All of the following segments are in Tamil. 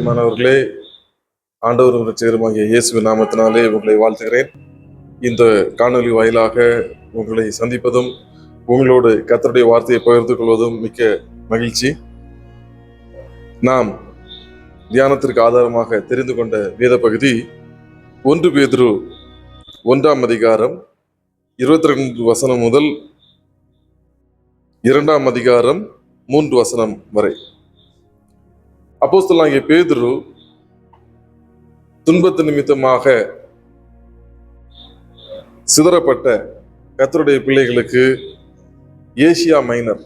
பிரியமானவர்களே, ஆண்டவரும் இரட்சகருமாகிய இயேசுவின் நாமத்தினாலே உங்களை வாழ்த்துகிறேன். இந்த காணொலி வாயிலாக உங்களை சந்திப்பதும் உங்களோடு கர்த்தருடைய வார்த்தையை பகிர்ந்து கொள்வதும் மிக்க மகிழ்ச்சி. நாம் தியானத்திற்கு ஆதாரமாக தெரிந்து கொண்ட வேத பகுதி 1 பேதுரு 1 அதிகாரம் 22 வசனம் முதல் 2 அதிகாரம் 3 வசனம் வரை. அப்போஸ்தலனாகிய பேதுரு துன்பத்து நிமித்தமாக சிதறப்பட்ட கர்த்தருடைய பிள்ளைகளுக்கு, ஏசியா மைனர்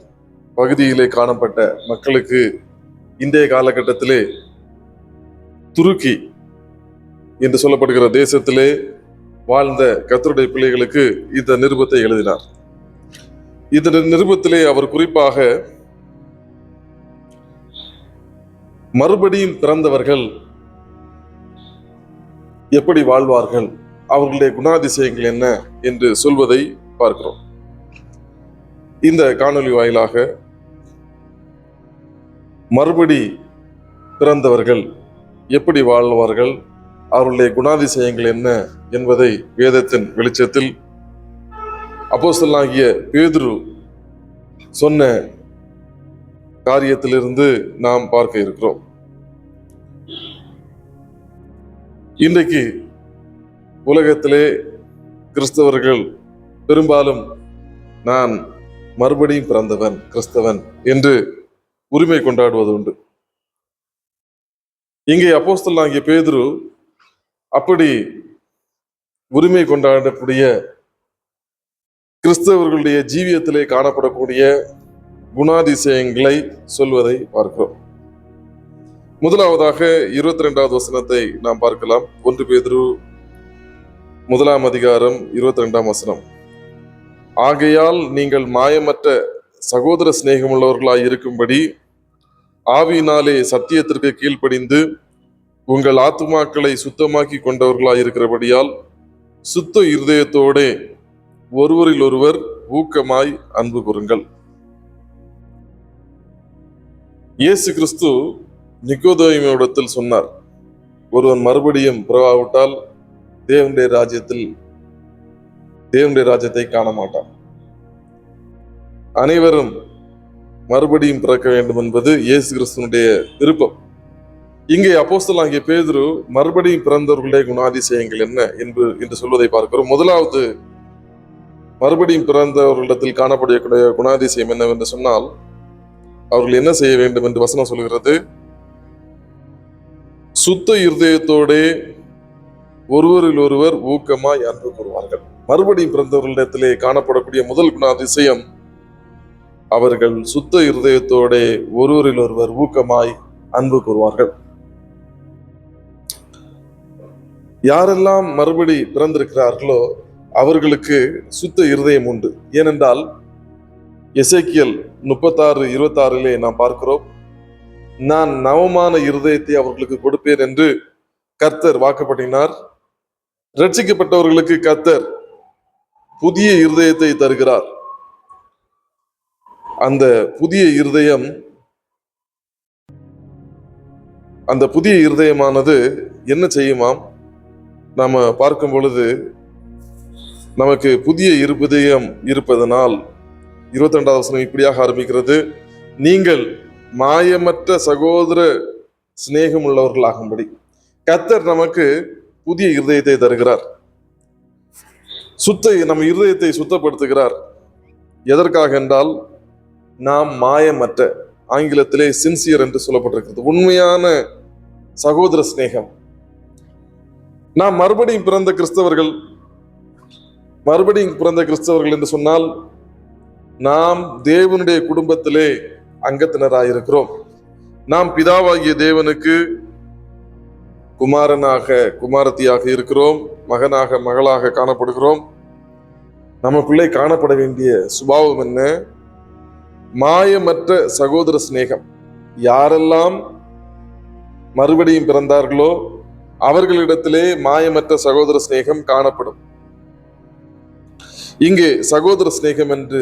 பகுதியிலே காணப்பட்ட மக்களுக்கு, இன்றைய காலகட்டத்திலே துருக்கி என்று சொல்லப்படுகிற தேசத்திலே வாழ்ந்த கர்த்தருடைய பிள்ளைகளுக்கு இந்த நிருபத்தை எழுதினார். இந்த நிருபத்திலே அவர் குறிப்பாக மறுபடியும் பிறந்தவர்கள் எப்படி வாழ்வார்கள், அவர்களுடைய குணாதிசயங்கள் என்ன என்று சொல்வதை பார்க்கிறோம். இந்த காணொலி வாயிலாக மறுபடி பிறந்தவர்கள் எப்படி வாழ்வார்கள், அவர்களுடைய குணாதிசயங்கள் என்ன என்பதை வேதத்தின் வெளிச்சத்தில் அப்போஸ்தலனாகிய பேதுரு சொன்ன காரியத்திலிருந்து நாம் பார்க்க இருக்கிறோம். இன்றைக்கு உலகத்திலே கிறிஸ்தவர்கள் பெரும்பாலும் நான் மறுபடியும் பிறந்தவன், கிறிஸ்தவன் என்று உரிமை கொண்டாடுவது உண்டு. இங்கே அப்போஸ்தலனாகிய பேதுரு அப்படி உரிமை கொண்டாடக்கூடிய கிறிஸ்தவர்களுடைய ஜீவியத்திலே காணப்படக்கூடிய குணாதிசயங்களை சொல்வதை பார்க்கிறோம். முதலாவதாக 22வது வசனத்தை நாம் பார்க்கலாம். 1 பேதுரு 1 அதிகாரம் 22 வசனம். ஆகையால் நீங்கள் மாயமற்ற சகோதர சிநேகமுள்ளவர்களாய் இருக்கும்படி ஆவியினாலே சத்தியத்திற்கு கீழ்ப்படிந்து உங்கள் ஆத்துமாக்களை சுத்தமாக்கி கொண்டவர்களாய் இருக்கிறபடியால் சுத்த இருதயத்தோடே ஒருவரில் ஒருவர் ஊக்கமாய் அன்பு கூறுங்கள். இயேசு கிறிஸ்து நிக்கோதேயுவினிடத்தில் சொன்னார், ஒருவன் மறுபடியும் பிறவாவிட்டால் தேவனுடைய ராஜ்யத்தை காண மாட்டான். அனைவரும் மறுபடியும் பிறக்க வேண்டும் என்பது இயேசு கிறிஸ்துனுடைய விருப்பம். இங்கே அப்போஸ்தலனாகிய பேதுரு மறுபடியும் பிறந்தவர்களுடைய குணாதிசயங்கள் என்ன என்று சொல்வதை பார்க்கிறோம். முதலாவது மறுபடியும் பிறந்தவர்களிடத்தில் காணப்படக்கூடிய குணாதிசயம் என்னவென்று சொன்னால், அவர்கள் என்ன செய்ய வேண்டும் என்று வசனம் சொல்கிறது, சுத்த இருதயத்தோடே ஒருவரில் ஒருவர் ஊக்கமாய் அன்பு கூறுவார்கள். மறுபடியும் பிறந்தவர்களிடத்திலே காணப்படக்கூடிய முதல் குணாதிசயம், அவர்கள் சுத்த இருதயத்தோடே ஒருவரில் ஒருவர் ஊக்கமாய் அன்பு கூறுவார்கள். யாரெல்லாம் மறுபடி பிறந்திருக்கிறார்களோ அவர்களுக்கு சுத்த இருதயம் உண்டு. ஏனென்றால் எசேக்கியேல் 36:26 நாம் பார்க்கிறோம், நான் நவமான இருதயத்தை அவர்களுக்கு கொடுப்பேன் என்று கர்த்தர் வாக்குப்பட்டினார். ரட்சிக்கப்பட்டவர்களுக்கு கர்த்தர் புதிய இருதயத்தை தருகிறார். அந்த புதிய இருதயமானது என்ன செய்யுமாம்? நாம பார்க்கும் பொழுது நமக்கு புதிய இருதயம் இருப்பதனால் 22வது வசனம் இப்படியாக ஆரம்பிக்கிறது, நீங்கள் மாயமற்ற சகோதர சிநேகம் உள்ளவர்களாகும்படி. கர்த்தர் நமக்கு புதிய இருதயத்தை தருகிறார், நம்ம இருதயத்தை சுத்தப்படுத்துகிறார். எதற்காக என்றால், நாம் மாயமற்ற, ஆங்கிலத்திலே சின்சியர் என்று சொல்லப்பட்டிருக்கிறது, உண்மையான சகோதர சிநேகம். நாம் மறுபடியும் பிறந்த கிறிஸ்தவர்கள் என்று சொன்னால், நாம் தேவனுடைய குடும்பத்திலே அங்கத்தினராயிருக்கிறோம். நாம் பிதாவாகிய தேவனுக்கு குமாரத்தியாக இருக்கிறோம், மகளாக காணப்படுகிறோம். நமக்குள்ளே காணப்பட வேண்டிய சுபாவம் என்ன? மாயமற்ற சகோதர சிநேகம். யாரெல்லாம் மறுபடியும் பிறந்தார்களோ அவர்களிடத்திலே மாயமற்ற சகோதர சிநேகம் காணப்படும். இங்கே சகோதர சிநேகம் என்று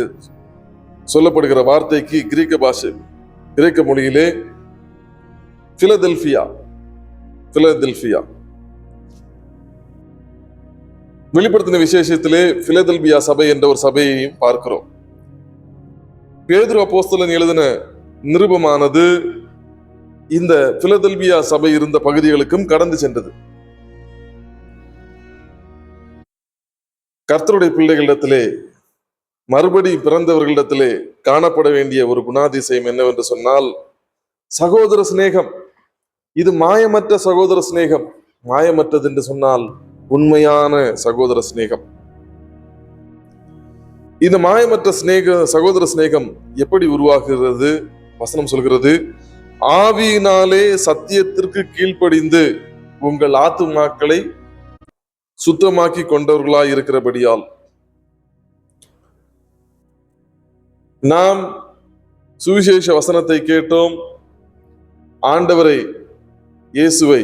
சொல்லப்படுகிற வார்த்தைக்கு கிரேக்க மொழியிலே பிலதெல்பியா பிலதெல்பியா. வெளிப்படுத்தின விசேஷத்திலே பிலதெல்பியா சபை என்ற ஒரு சபையையும் பார்க்கிறோம். பேதுரு அப்போஸ்தலன் எழுதின நிருபமானது இந்த பிலதெல்பியா சபை இருந்த பகுதிகளுக்கும் கடந்து சென்றது. கர்த்தருடைய பிள்ளைகளிடத்திலே, மறுபடி பிறந்தவர்களிடத்திலே காணப்பட வேண்டிய ஒரு குணாதிசயம் என்னவென்று சொன்னால் சகோதர சிநேகம். இது மாயமற்ற சகோதர சிநேகம். மாயமற்றது என்று சொன்னால் உண்மையான சகோதர சிநேகம். இந்த மாயமற்ற சகோதர சிநேகம் எப்படி உருவாகிறது? வசனம் சொல்கிறது, ஆவியினாலே சத்தியத்திற்கு கீழ்ப்படிந்து உங்கள் ஆத்துமாக்களை சுத்தமாக்கி கொண்டவர்களாய் இருக்கிறபடியால். நாம் சுவிசேஷ வசனத்தை கேட்டோம், ஆண்டவரை இயேசுவை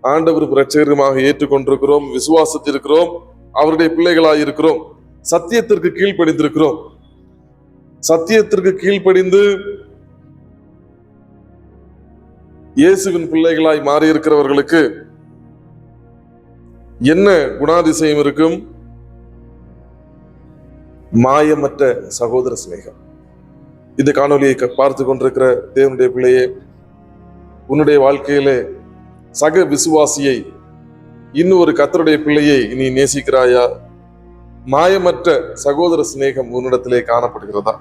ஆண்டவர் இரட்சகருமாக ஏற்றுக்கொண்டிருக்கிறோம், விசுவாசித்திருக்கிறோம், அவருடைய பிள்ளைகளாய் இருக்கிறோம், சத்தியத்திற்கு கீழ்ப்படிந்திருக்கிறோம். சத்தியத்திற்கு கீழ்ப்படிந்து இயேசுவின் பிள்ளைகளாய் மாறியிருக்கிறவர்களுக்கு என்ன குணாதிசயம் இருக்கும்? மாயமற்ற சகோதர சிநேகம். இந்த காணொலியை பார்த்து கொண்டிருக்கிற தேவனுடைய பிள்ளையே, உன்னுடைய வாழ்க்கையிலே சக விசுவாசியை, இன்னும் ஒரு கர்த்தருடைய பிள்ளையை நீ நேசிக்கிறாயா? மாயமற்ற சகோதர சிநேகம் உன்னிடத்திலே காணப்படுகிறதா?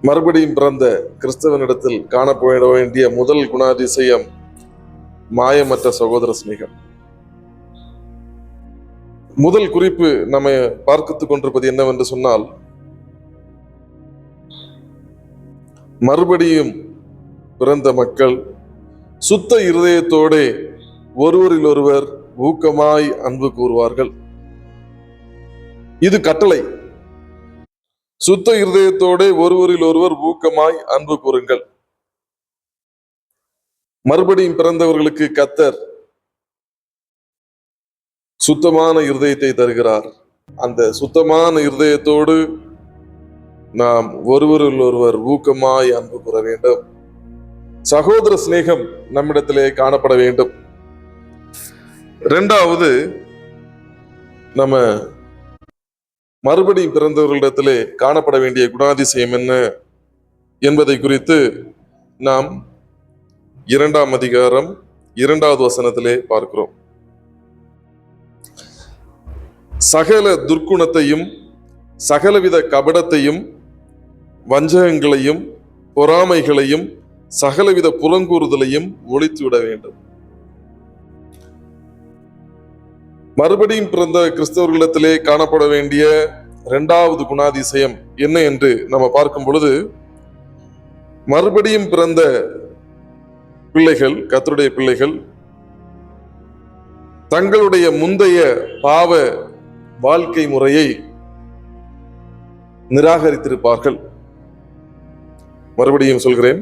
மறுபடியும் பிறந்த கிறிஸ்தவனிடத்தில் காணப்பட வேண்டிய முதல் குணாதிசயம் மாயமற்ற சகோதர சிநேகம். முதல் குறிப்பு நம்ம பார்த்துக் கொண்டிருப்பது என்னவென்று சொன்னால், மறுபடியும் பிறந்த மக்கள் சுத்த இருதயத்தோடு ஒருவரில் ஒருவர் ஊக்கமாய் அன்பு கூறுவார்கள். இது கட்டளை. சுத்த இருதயத்தோடு ஒருவரில் ஒருவர் ஊக்கமாய் அன்பு கூறுங்கள். மறுபடியும் பிறந்தவர்களுக்கு கர்த்தர் சுத்தமான இருதயத்தை தருகிறார். அந்த சுத்தமான இருதயத்தோடு நாம் ஒருவரில் ஒருவர் ஊக்கமாய் அன்பு கூற வேண்டும். சகோதர சிநேகம் நம்மிடத்திலே காணப்பட வேண்டும். இரண்டாவது, நம்ம மறுபடியும் பிறந்தவர்களிடத்திலே காணப்பட வேண்டிய குணாதிசயம் என்ன என்பதை குறித்து நாம் 2ஆம் அதிகாரம் 2வது வசனத்திலே பார்க்கிறோம். சகல துர்க்குணத்தையும் சகலவித கபடத்தையும் வஞ்சகங்களையும் பொறாமைகளையும் சகலவித புறங்கூறுதலையும் ஒழித்துவிட வேண்டும். மறுபடியும் பிறந்த கிறிஸ்தவர்களிடத்திலே காணப்பட வேண்டிய 2வது குணாதிசயம் என்ன என்று நம்ம பார்க்கும் பொழுது, மறுபடியும் பிறந்த பிள்ளைகள், கர்த்தருடைய பிள்ளைகள், தங்களுடைய முந்தைய பாவ வாழ்க்கை முறையை நிராகரித்திருப்பார்கள். மறுபடியும் சொல்கிறேன்,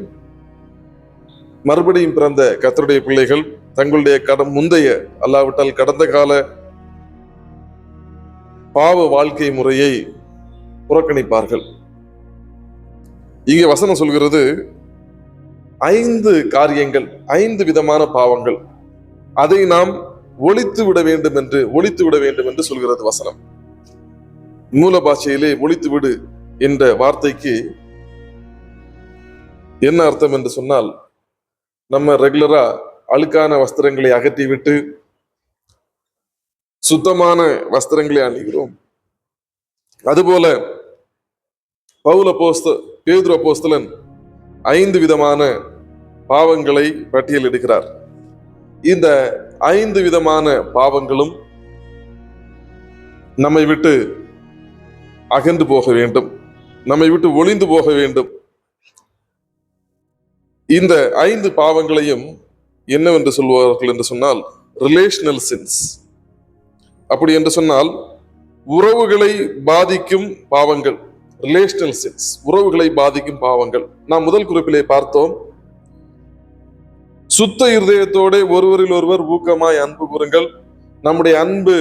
மறுபடியும் பிறந்த கர்த்தருடைய பிள்ளைகள் தங்களுடைய முந்தைய, அல்லாவிட்டால் கடந்த கால பாவ வாழ்க்கை முறையை புறக்கணிப்பார்கள். இங்கே வசனம் சொல்கிறது 5 காரியங்கள், 5 விதமான பாவங்கள், அதை நாம் ஒழித்து விட வேண்டும் என்று சொல்கிறது வசனம். மூல பாஷையிலே ஒழித்து விடு என்ற வார்த்தைக்கு என்ன அர்த்தம் என்று சொன்னால், நம்ம ரெகுலரா அழுக்கான வஸ்திரங்களை அகற்றிவிட்டு சுத்தமான வஸ்திரங்களை அணிகிறோம். அதுபோல பேதுரு அப்போஸ்தலன் 5 விதமான பாவங்களை பட்டியலிடுகிறார். இந்த 5 விதமான பாவங்களும் நம்மை விட்டு அகன்று போக வேண்டும், நம்மை விட்டு ஒளிந்து போக வேண்டும். இந்த 5 பாவங்களையும் என்னவென்று சொல்வார்கள் என்று சொன்னால், ரிலேஷனல் சின்ஸ். அப்படி என்று சொன்னால் உறவுகளை பாதிக்கும் பாவங்கள், ரிலேஷனல் சின்ஸ், உறவுகளை பாதிக்கும் பாவங்கள். நாம் முதல் குறிப்பிலே பார்த்தோம், சுத்த இருதயத்தோட ஒருவரில் ஒருவர் ஊக்கமாய் அன்பு கூறுங்கள். நம்முடைய அன்பு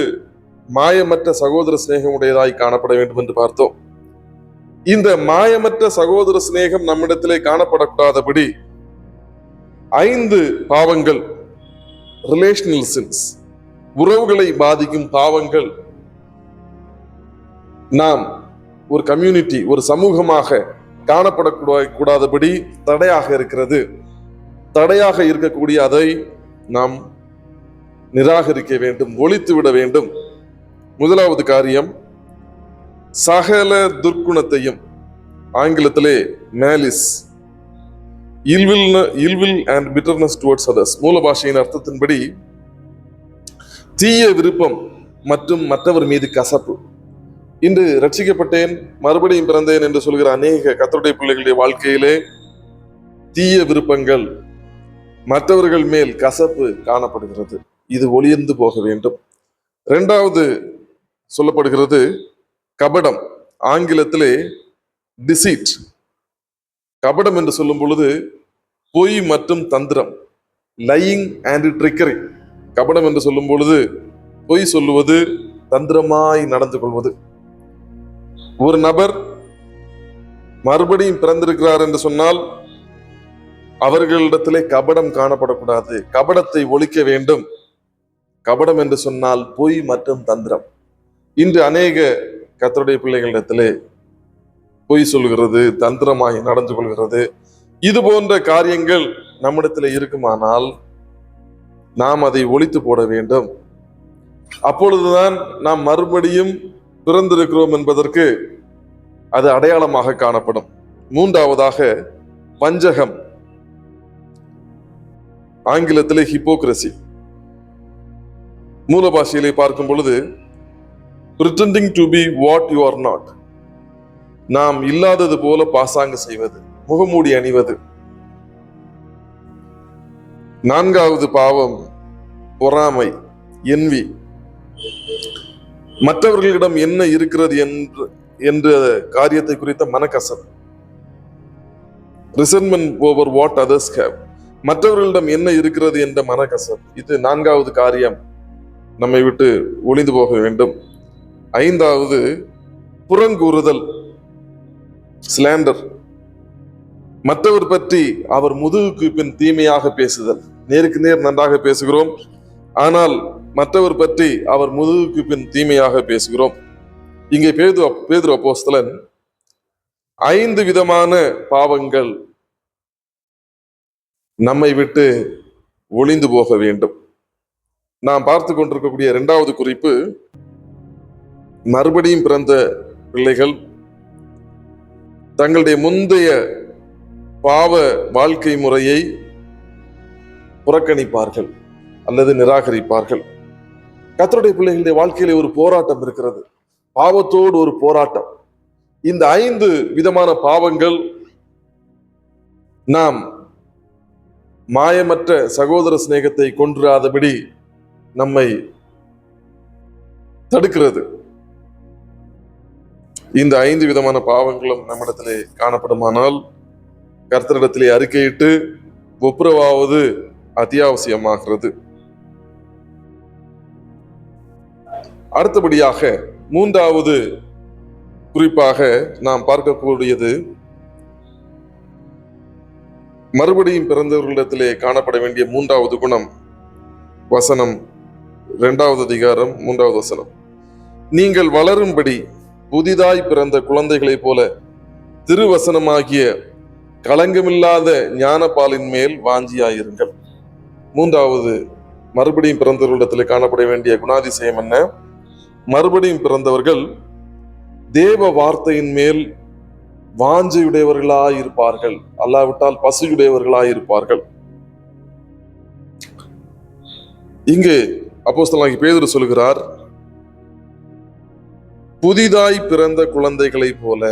மாயமற்ற சகோதர சிநேகமுடையதாய் காணப்பட வேண்டும் என்று பார்த்தோம். இந்த மாயமற்ற சகோதர சிநேகம் நம்மிடத்திலே காணப்படக்கூடாதபடி 5 பாவங்கள் ரிலேஷனல் சின்ஸ், உறவுகளை பாதிக்கும் பாவங்கள் நாம் ஒரு கம்யூனிட்டி, ஒரு சமூகமாக காணப்படக்கூடாதபடி தடையாக இருக்கிறது. தடையாக இருக்கக்கூடிய அதை நாம் நிராகரிக்க வேண்டும், ஒழித்து விட வேண்டும். முதலாவது காரியம், சகல துர்க்குணத்தையும், ஆங்கிலத்திலே malice, ill will and bitterness towards others, மூல பாஷையின் அர்த்தத்தின்படி தீய விருப்பம் மற்றும் மற்றவர் மீது கசப்பு. இன்று ரட்சிக்கப்பட்டேன், மறுபடியும் பிறந்தேன் என்று சொல்கிற அநேக கர்த்தருடைய பிள்ளைகளுடைய வாழ்க்கையிலே தீய விருப்பங்கள், மற்றவர்கள் மேல் கசப்பு காணப்படுகிறது. இது ஒளிர்ந்து போக வேண்டும். 2வது சொல்லப்படுகிறது கபடம், ஆங்கிலத்திலே டிசீட். கபடம் என்று சொல்லும் பொழுது பொய் மற்றும் தந்திரம், லையிங் அண்ட் ட்ரிக்கரி. கபடம் என்று சொல்லும் பொழுது பொய் சொல்லுவது, தந்திரமாய் நடந்து கொள்வது. ஒரு நபர் மறுபடியும் பிறந்திருக்கிறார் என்று சொன்னால் அவர்களிடத்திலே கபடம் காணப்படக்கூடாது, கபடத்தை ஒழிக்க வேண்டும். கபடம் என்று சொன்னால் பொய் மற்றும் தந்திரம். இன்று அநேக கர்த்தருடைய பிள்ளைகளிடத்திலே பொய் சொல்கிறது, தந்திரமாய் நடந்து கொள்கிறது. இது போன்ற காரியங்கள் நம்மிடத்தில் இருக்குமானால் நாம் அதை ஒழித்து போட வேண்டும். அப்பொழுதுதான் நாம் மறுபடியும் பிறந்திருக்கிறோம் என்பதற்கு அது அடையாளமாக காணப்படும். 3வதாக வஞ்சகம், ஆங்கிலத்திலே ஹிப்போக்ரசி. மூல பாஷையிலே பார்க்கும் பொழுது pretending to be what you are not, நாம் இல்லாதது போல பாசாங்கு செய்வது, முகமூடி அணிவது. 4வது பாவம் பொறாமை, envy. மற்றவர்களிடம் என்ன இருக்கிறது என்ற காரியத்தை குறித்த மனக்கசப்பு, resentment over what others have, மற்றவர்களிடம் என்ன இருக்கிறது என்ற மனக்கசப்பு. இது 4வது காரியம் நம்மை விட்டு ஒளிந்து போக வேண்டும். 5வது புறங்கூறுதல், ஸ்லாண்டர். மற்றவர் பற்றி அவர் முதுகுக்கு பின் தீமையாக பேசுதல். நேருக்கு நேர் நன்றாக பேசுகிறோம், ஆனால் மற்றவர் பற்றி அவர் முதுகுக்கு பின் தீமையாக பேசுகிறோம். இங்கே பேதுரு அப்போஸ்தலன் 5 விதமான பாவங்கள் நம்மை விட்டு ஒளிந்து போக வேண்டும். நாம் பார்த்து கொண்டிருக்கக்கூடிய 2வது குறிப்பு, மறுபடியும் பிறந்த பிள்ளைகள் தங்களுடைய முந்தைய பாவ வாழ்க்கை முறையை புறக்கணிப்பார்கள் அல்லது நிராகரிப்பார்கள். கர்த்தருடைய பிள்ளைகளுடைய வாழ்க்கையிலே ஒரு போராட்டம் இருக்கிறது, பாவத்தோடு ஒரு போராட்டம். இந்த 5 விதமான பாவங்கள் நாம் மாயமற்ற சகோதர சிநேகத்தை கொன்றாதபடி நம்மை தடுக்கிறது. இந்த 5 விதமான பாவங்களும் நம்மிடத்திலே காணப்படுமானால் கர்த்தரிடத்திலே அறிக்கையிட்டு ஒப்புரவாவது அத்தியாவசியமாகிறது. அடுத்தபடியாக 3வது குறிப்பாக நாம் பார்க்கக்கூடியது, மறுபடியும் பிறந்தவர்களிடத்திலே காணப்பட வேண்டிய 3வது குணம், வசனம் 2வது அதிகாரம் 3வது வசனம். நீங்கள் வளரும்படி புதிதாய் பிறந்த குழந்தைகளைப் போல திருவசனமாகிய களங்கமில்லாத ஞானப்பாலின் மேல் வாஞ்சியாயிருங்கள். 3வது மறுபடியும் பிறந்தவர்களிடத்தில் காணப்பட வேண்டிய குணாதிசயம் என்ன? மறுபடியும் பிறந்தவர்கள் தேவ வார்த்தையின் மேல் வாஞ்சையுடையவர்களாயிருப்பார்கள், அல்லாவிட்டால் பசியுடையவர்களாயிருப்பார்கள். இங்கு அப்போஸ்தலனாகிய பேதுரு சொல்கிறார், புதிதாய் பிறந்த குழந்தைகளை போல.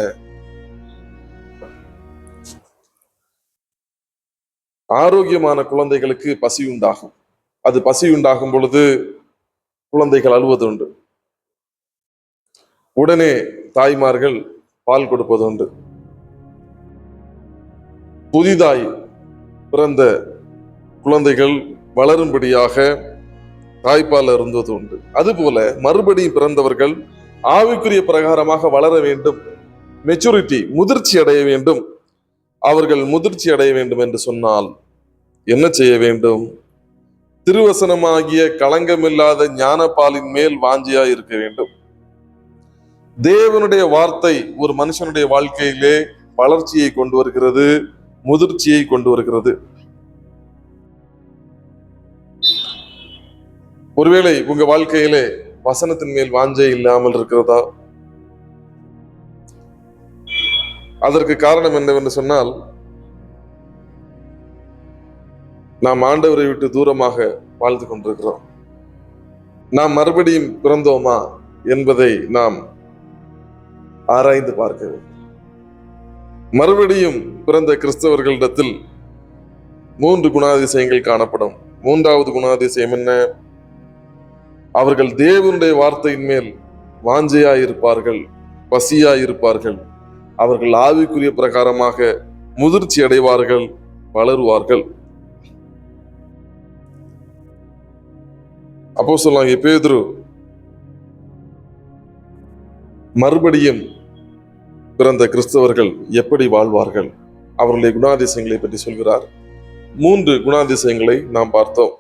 ஆரோக்கியமான குழந்தைகளுக்கு பசி உண்டாகும். அது பசி உண்டாகும் பொழுது குழந்தைகள் அழுவதுண்டு. உடனே தாய்மார்கள் பால் கொடுப்பதுண்டு. புதிதாய் பிறந்த குழந்தைகள் வளரும்படியாக தாய்ப்பால் அருந்துவது உண்டு. அதுபோல மறுபடியும் பிறந்தவர்கள் ஆவிக்குரிய பிரகாரமாக வளர வேண்டும், மெச்சூரிட்டி, முதிர்ச்சி அடைய வேண்டும். அவர்கள் முதிர்ச்சி அடைய வேண்டும் என்று சொன்னால் என்ன செய்ய வேண்டும்? திருவசனமாகிய களங்கமில்லாத ஞானப்பாலின் மேல் வாஞ்சியா இருக்க வேண்டும். தேவனுடைய வார்த்தை ஒரு மனுஷனுடைய வாழ்க்கையிலே வளர்ச்சியை கொண்டு வருகிறது, முதிர்ச்சியை கொண்டு வருகிறது. ஒருவேளை உங்க வாழ்க்கையிலே வசனத்தின் மேல் வாஞ்சை இல்லாமல் இருக்கிறதா? அதற்கு காரணம் என்னவென்று சொன்னால், நாம் ஆண்டவரை விட்டு தூரமாக வாழ்ந்து கொண்டிருக்கிறோம். நாம் மறுபடியும் பிறந்தோமா என்பதை நாம் ஆராய்ந்து பார்க்க வேண்டும். மறுபடியும் பிறந்த கிறிஸ்தவர்களிடத்தில் 3 குணாதிசயங்கள் காணப்படும். 3வது குணாதிசயம் என்ன? அவர்கள் தேவனுடைய வார்த்தையின் மேல் வாஞ்சையாயிருப்பார்கள், பசியாயிருப்பார்கள். அவர்கள் ஆவிக்குரிய பிரகாரமாக முதிர்ச்சி அடைவார்கள், வளருவார்கள். அப்போஸ்தலனாகிய பேதுரு மறுபடியும் பிறந்த கிறிஸ்தவர்கள் எப்படி வாழ்வார்கள், அவர்களுடைய குணாதிசயங்களை பற்றி சொல்கிறார். 3 குணாதிசயங்களை நாம் பார்த்தோம்.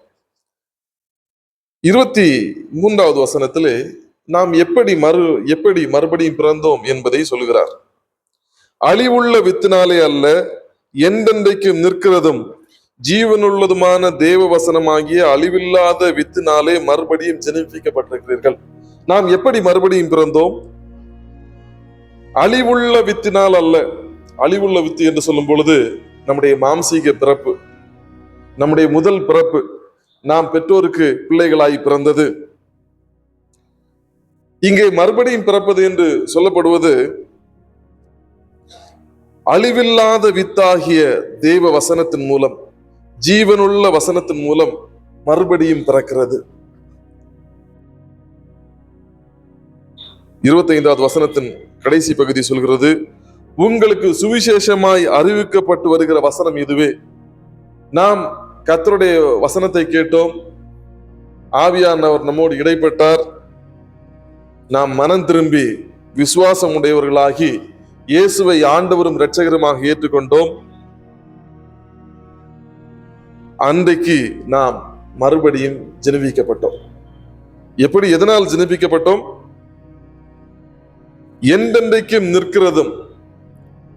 23வது வசனத்திலே நாம் எப்படி மறுபடியும் பிறந்தோம் என்பதை சொல்கிறார். அழிவுள்ள வித்தினாலே அல்ல, என்றென்றைக்கும் நிற்கிறதும் ஜீவனுள்ளதுமான தேவ வசனமாகிய அழிவில்லாத வித்தினாலே மறுபடியும் ஜெனிப்பிக்கப்பட்டிருக்கிறீர்கள். நாம் எப்படி மறுபடியும் பிறந்தோம்? அழிவுள்ள வித்தினால் அல்ல. அழிவுள்ள வித்து என்று சொல்லும் பொழுது நம்முடைய மாம்சீக பிறப்பு, நம்முடைய முதல் பிறப்பு, நாம் பெற்றோருக்கு பிள்ளைகளாய் பிறந்தது. இங்கே மறுபடியும் பிறப்பது என்று சொல்லப்படுவது அழிவில்லாத வித்தாகிய தேவ வசனத்தின் மூலம், ஜீவனுள்ள வசனத்தின் மூலம் மறுபடியும் பிறக்கிறது. 25வது வசனத்தின் கடைசி பகுதி சொல்கிறது, உங்களுக்கு சுவிசேஷமாய் அறிவிக்கப்பட்டு வருகிற வசனம் இதுவே. நாம் கர்த்தருடைய வசனத்தை கேட்டோம், ஆவியானவர் நம்மோடு இடைப்பட்டார், நாம் மனம் திரும்பி விசுவாசம் உடையவர்களாகி இயேசுவை ஆண்டவரும் இரட்சகருமாக ஏற்றுக்கொண்டோம். அன்றைக்கு நாம் மறுபடியும் ஜெனிப்பிக்கப்பட்டோம். எப்படி, எதனால் ஜெனிப்பிக்கப்பட்டோம்? என்றென்றைக்கும் நிற்கிறதும்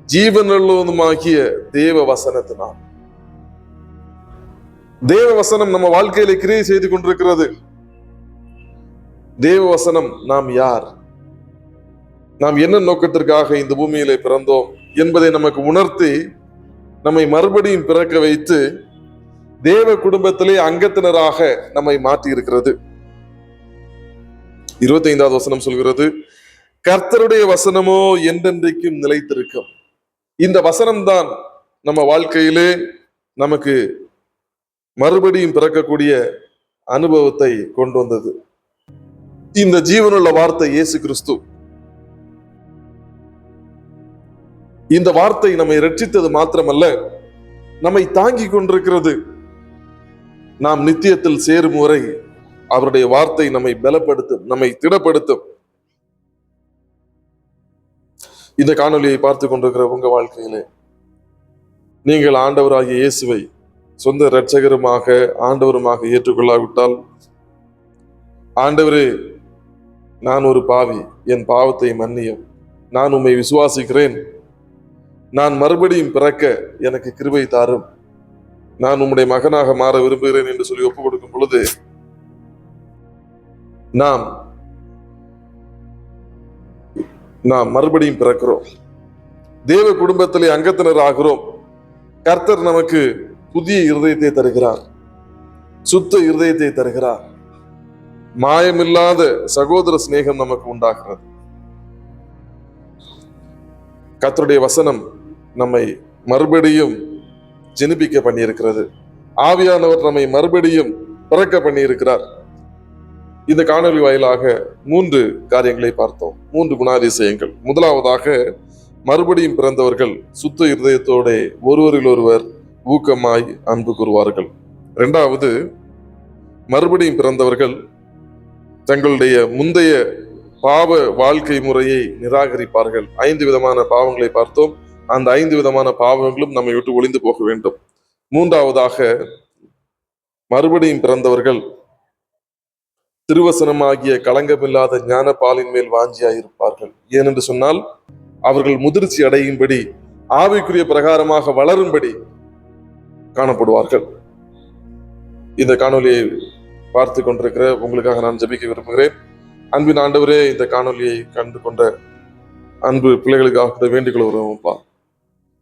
ஜீவனுள்ளதுமாகிய தேவ வசனத்தினால். தேவ வசனம் நம்ம வாழ்க்கையில கிரியை செய்து கொண்டிருக்கிறது. தேவ வசனம் நாம் யார், நாம் என்ன நோக்கத்திற்காக இந்த பூமியிலே பிறந்தோம் என்பதை நமக்கு உணர்த்தி நம்மை மறுபடியும் பிறக்க வைத்து தேவ குடும்பத்திலே அங்கத்தினராக நம்மை மாற்றி இருக்கிறது. 25வது வசனம் சொல்கிறது, கர்த்தருடைய வசனமோ என்றென்றைக்கும் நிலைத்திருக்கும். இந்த வசனம்தான் நம்ம வாழ்க்கையிலே நமக்கு மறுபடியும் பிறக்கக்கூடிய அனுபவத்தை கொண்டு வந்தது. இந்த ஜீவனுள்ள வார்த்தை இயேசு கிறிஸ்து. இந்த வார்த்தை நம்மை ரட்சித்தது மாத்திரமல்ல, நம்மை தாங்கி கொண்டிருக்கிறது. நாம் நித்தியத்தில் சேரும் வரை அவருடைய வார்த்தை நம்மை பலப்படுத்தும், நம்மை திடப்படுத்தும். இந்த காணொலியை பார்த்து கொண்டிருக்கிற உங்க வாழ்க்கையிலே நீங்கள் ஆண்டவராகிய இயேசுவை சொந்த இரட்சகருமாக ஆண்டவருமாக ஏற்றுக்கொள்ளாவிட்டால், ஆண்டவரே நான் ஒரு பாவி, என் பாவத்தை மன்னியும், நான் உம்மை விசுவாசிக்கிறேன், நான் மறுபடியும் பிறக்க எனக்கு கிருபை தாரும், நான் உம்முடைய மகனாக மாற விரும்புகிறேன் என்று சொல்லி ஒப்புக் கொடுக்கும் பொழுது நாம் மறுபடியும் பிறக்கிறோம், தேவ குடும்பத்திலே அங்கத்தினர் ஆகிறோம். கர்த்தர் நமக்கு புதிய இருதயத்தை தருகிறார், சுத்த இருதயத்தை தருகிறார், மாயமில்லாத சகோதர சிநேகம் நமக்கு உண்டாகிறது. கர்த்தருடைய வசனம் நம்மை மறுபடியும் ஜெனிப்பிக்க பண்ணியிருக்கிறது. ஆவியானவர் நம்மை மறுபடியும் பிறக்க பண்ணியிருக்கிறார். இந்த காணொலி வாயிலாக 3 காரியங்களை பார்த்தோம், 3 குணாதிசயங்கள். முதலாவதாக, மறுபடியும் பிறந்தவர்கள் சுத்த இருதயத்தோட ஒருவரில் ஒருவர் ஊக்கமாய் அன்பு கூறுவார்கள். 2வது, மறுபடியும் பிறந்தவர்கள் தங்களுடைய முந்தைய பாவ வாழ்க்கை முறையை நிராகரிப்பார்கள். 5 விதமான பாவங்களை பார்த்தோம். அந்த 5 விதமான பாவங்களும் நம்மை விட்டு ஒளிந்து போக வேண்டும். மூன்றாவதாக, மறுபடியும் பிறந்தவர்கள் திருவசனமாகிய களங்கமில்லாத ஞான பாலின் மேல் வாஞ்சியாயிருப்பார்கள். ஏனென்று சொன்னால், அவர்கள் முதிர்ச்சி அடையும்படி, ஆவிக்குரிய பிரகாரமாக வளரும்படி காணப்படுவார்கள். இந்த காணொலியை பார்த்து கொண்டிருக்கிற உங்களுக்காக நான் ஜெபிக்க விரும்புகிறேன். அன்பின் ஆண்டவரே, இந்த காணொலியை கண்டு கொண்ட அன்பு பிள்ளைகளுக்காக வேண்டிக் கொள்கிறோம்ப்பா.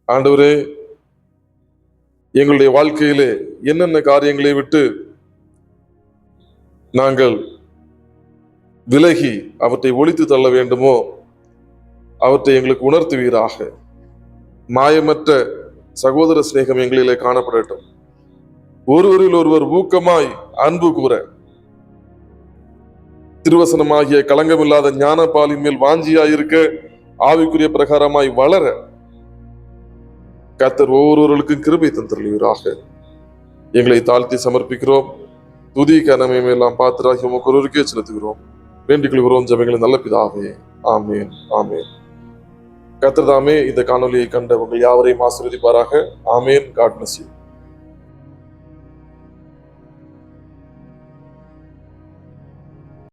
ஆண்டவரே, எங்களுடைய வாழ்க்கையிலே என்னென்ன காரியங்களை விட்டு நாங்கள் விலகி அவற்றை ஒழித்து தள்ள வேண்டுமோ அவற்றை எங்களுக்கு உணர்த்துவீராக. மாயமற்ற சகோதர சிநேகம் எங்களிலே காணப்படட்டும். ஒருவரில் ஒருவர் ஊக்கமாய் அன்பு கூற, திருவசனமாகிய களங்கமில்லாத ஞான பாலின் மேல் வாஞ்சியாயிருக்க, ஆவிக்குரிய பிரகாரமாய் வளர கர்த்தர் ஒவ்வொருவர்களுக்கும் கிருபை தந்தருள்வீராக. எங்களை தாழ்த்தி சமர்ப்பிக்கிறோம். துதி கனமையும் எல்லாம் பாத்திராகி உமக்கு ஒருவருக்கே செலுத்துகிறோம். வேண்டிக் கொள்கிறோம் ஜெபங்களை நல்ல பிதாவே. ஆமேன், ஆமேன். கர்த்தர் தாமே இந்த காணொலியை கண்ட உங்கள் யாவரையும் ஆசீர்வதிப்பாராக. ஆமேன். God bless you.